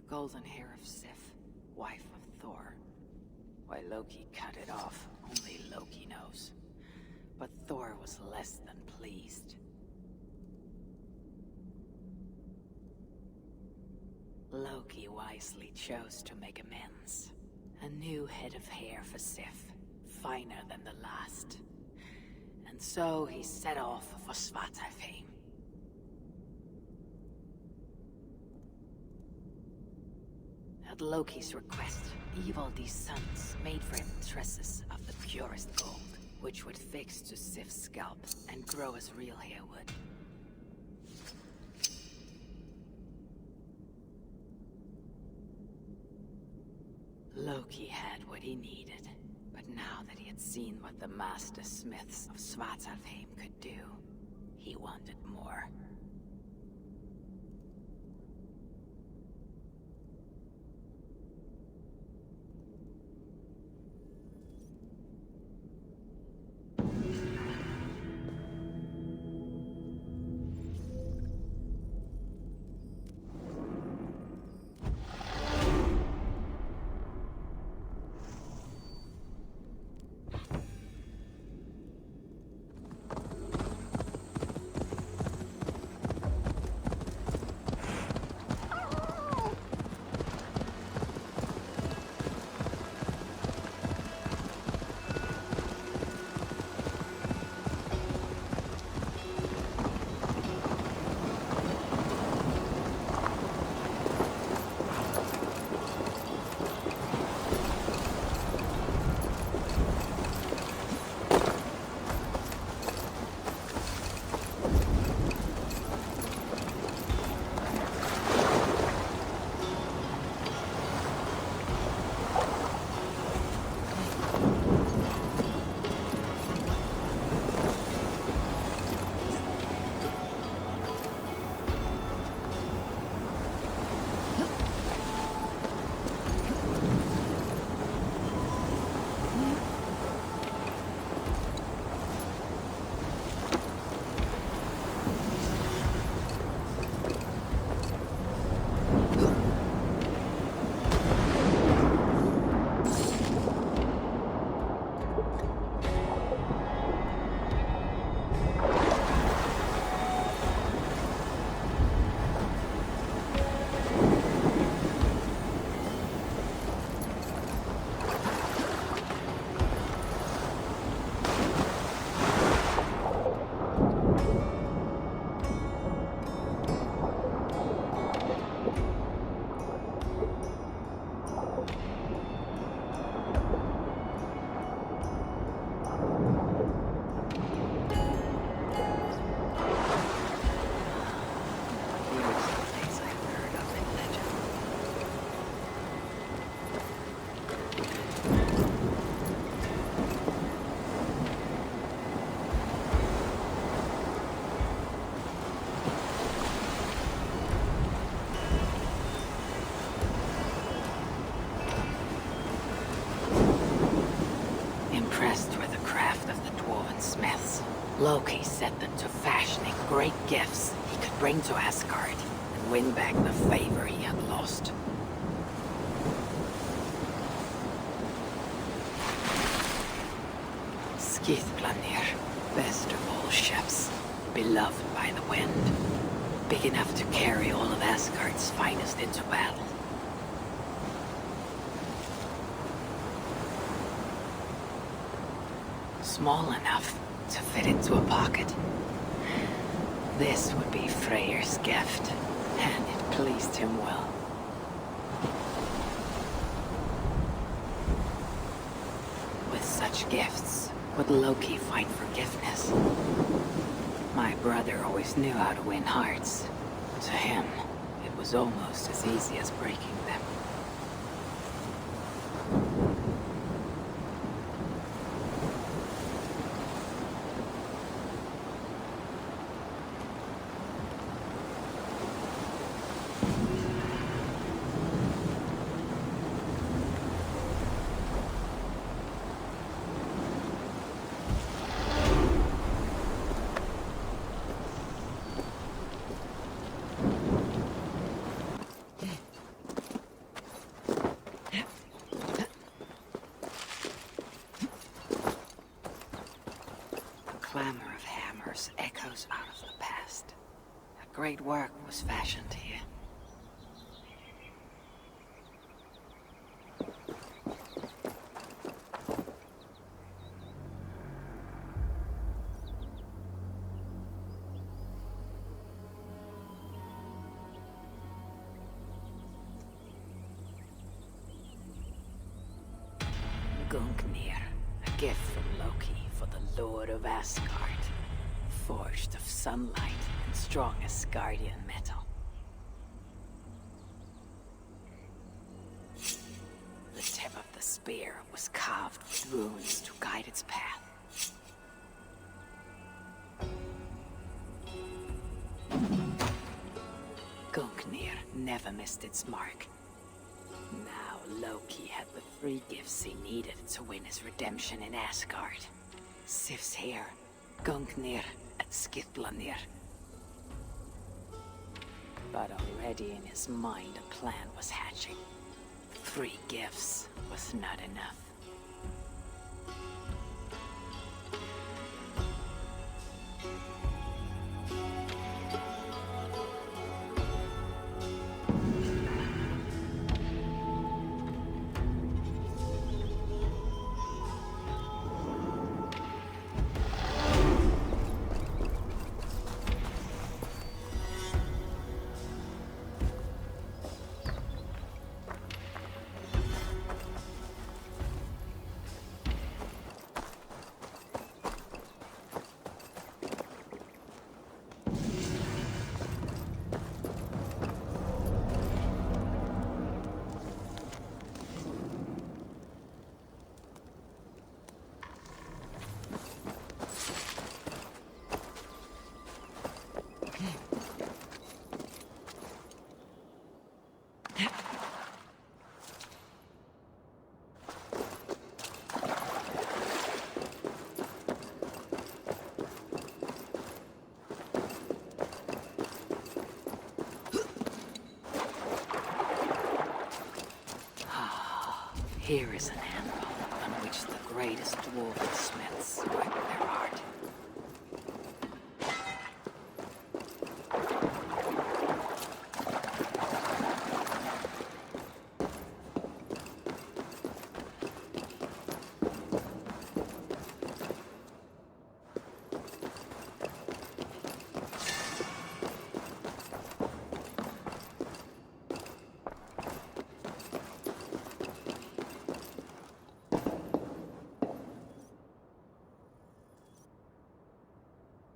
golden hair of Sif, wife of Thor. Why Loki cut it off, only Loki knows. But Thor was less than pleased. Loki wisely chose to make amends. A new head of hair for Sif, finer than the last. And so he set off for Svartalfheim. At Loki's request, Ivaldi's sons made for him tresses of the purest gold, which would fix to Sif's scalp and grow as real hair would. Loki had what he needed, but now that he had seen what the master smiths of Svartalfheim could do, he wanted more. Loki set them to fashioning great gifts he could bring to Asgard and win back the favor he had lost. Ski드블라드니르, best of all ships, beloved by the wind, big enough to carry all of Asgard's finest into battle. Small enough to fit into a pocket. This would be Freyr's gift, and it pleased him well. With such gifts, would Loki find forgiveness? My brother always knew how to win hearts. To him, it was almost as easy as breaking them. Great work was fashioned here. Gungnir, a gift from Loki for the Lord of Asgard, forged of sunlight and strong Asgardian metal. The tip of the spear was carved with runes to guide its path. Gungnir never missed its mark. Now Loki had the 3 gifts he needed to win his redemption in Asgard. Sif's hair, Gungnir, and Skidblanir. But already in his mind a plan was hatching. 3 gifts was not enough. Here is an anvil on which the greatest dwarven smiths work their art.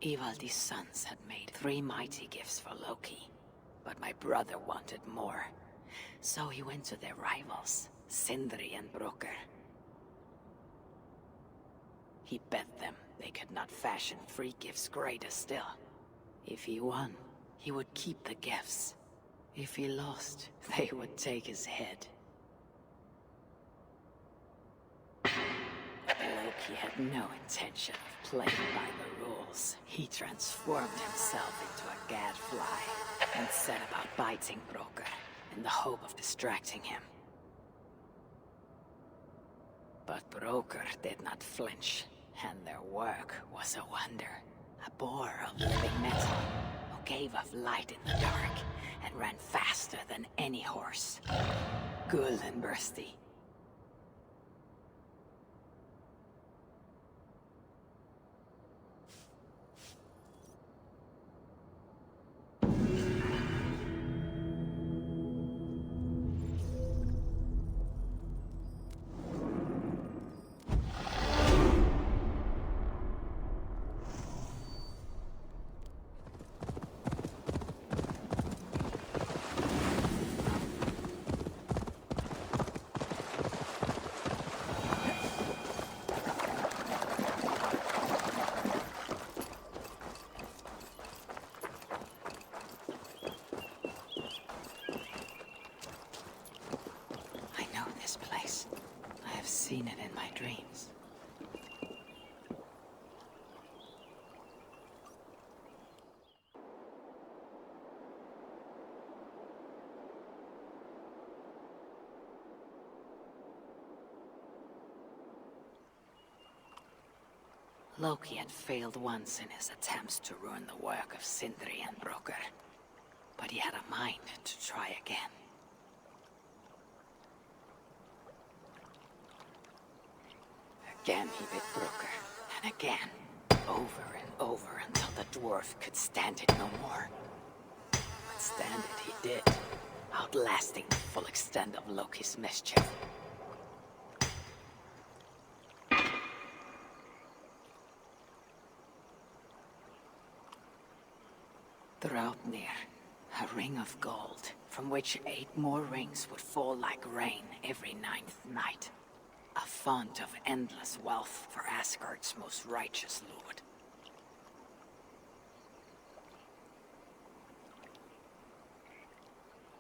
Ivaldi's sons had made 3 mighty gifts for Loki, but my brother wanted more. So he went to their rivals, Sindri and Brokkr. He bet them they could not fashion 3 gifts greater still. If he won, he would keep the gifts. If he lost, they would take his head. Loki had no intention of playing by the rules. He transformed himself into a gadfly and set about biting Brokkr in the hope of distracting him. But Brokkr did not flinch, and their work was a wonder. A boar of living metal who gave off light in the dark and ran faster than any horse. 굴린부르스티. Seen it in my dreams. Loki had failed once in his attempts to ruin the work of Sindri and Brokkr. but he had a mind to try again. Again he bit Brooker, and again, over and over until the dwarf could stand it no more. But stand it he did, outlasting the full extent of Loki's mischief. Draupnir, a ring of gold, from which 8 more rings would fall like rain every 9th night. A font of endless wealth for Asgard's most righteous lord.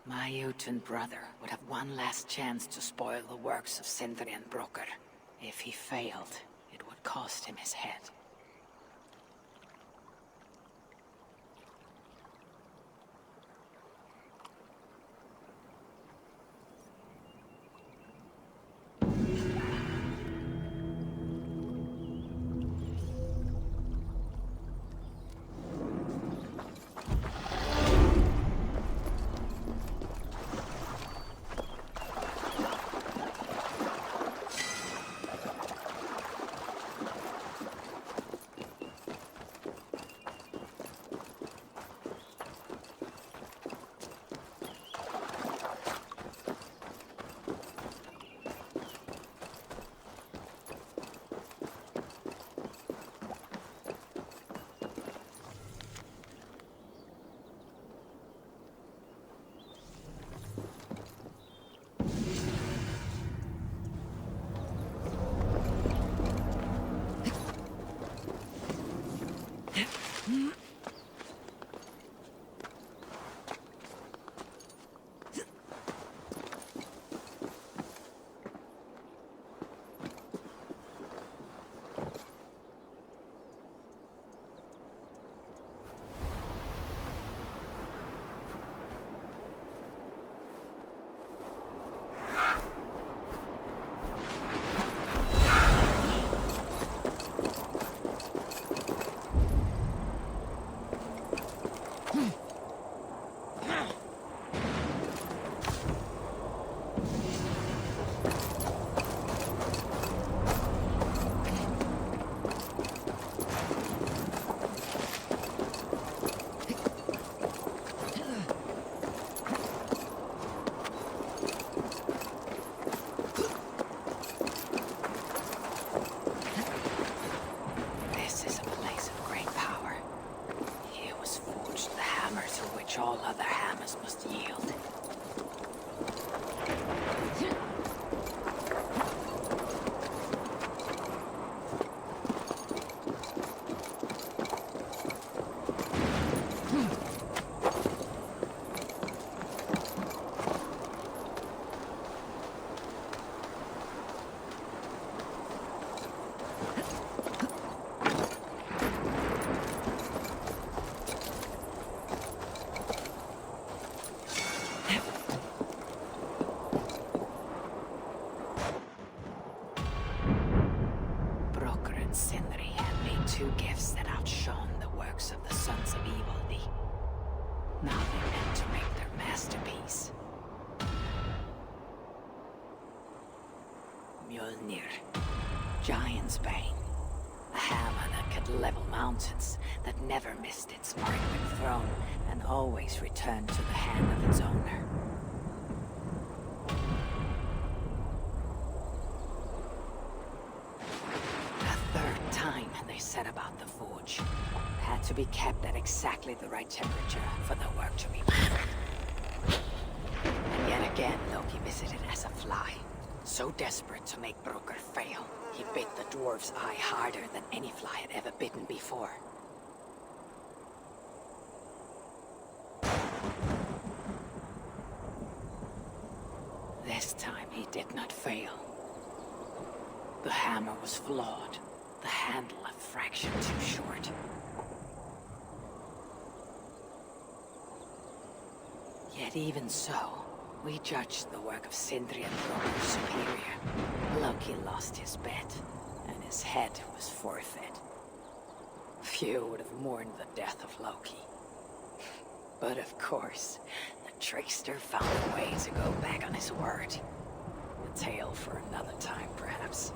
My Jotun brother would have one last chance to spoil the works of Sindri and Brokr. If he failed, it would cost him his head. All other hammers must yield. Sindri had made 2 gifts that outshone the works of the Sons of Evildy. Now they meant to make their masterpiece. Mjolnir, Giant's Bane. A hammer that could level mountains, that never missed its mark when thrown, and always returned to the hand of its owner. They set about the forge. It had to be kept at exactly the right temperature for the work to be perfect. And yet again, Loki visited as a fly. So desperate to make Brokr fail, he bit the dwarf's eye harder than any fly had ever bitten before. This time he did not fail. The hammer was flawed. The handle a fraction too short. Yet even so, we judged the work of Sindri and Brokr superior. Loki lost his bet, and his head was forfeit. Few would have mourned the death of Loki. But of course, the trickster found a way to go back on his word. A tale for another time, perhaps.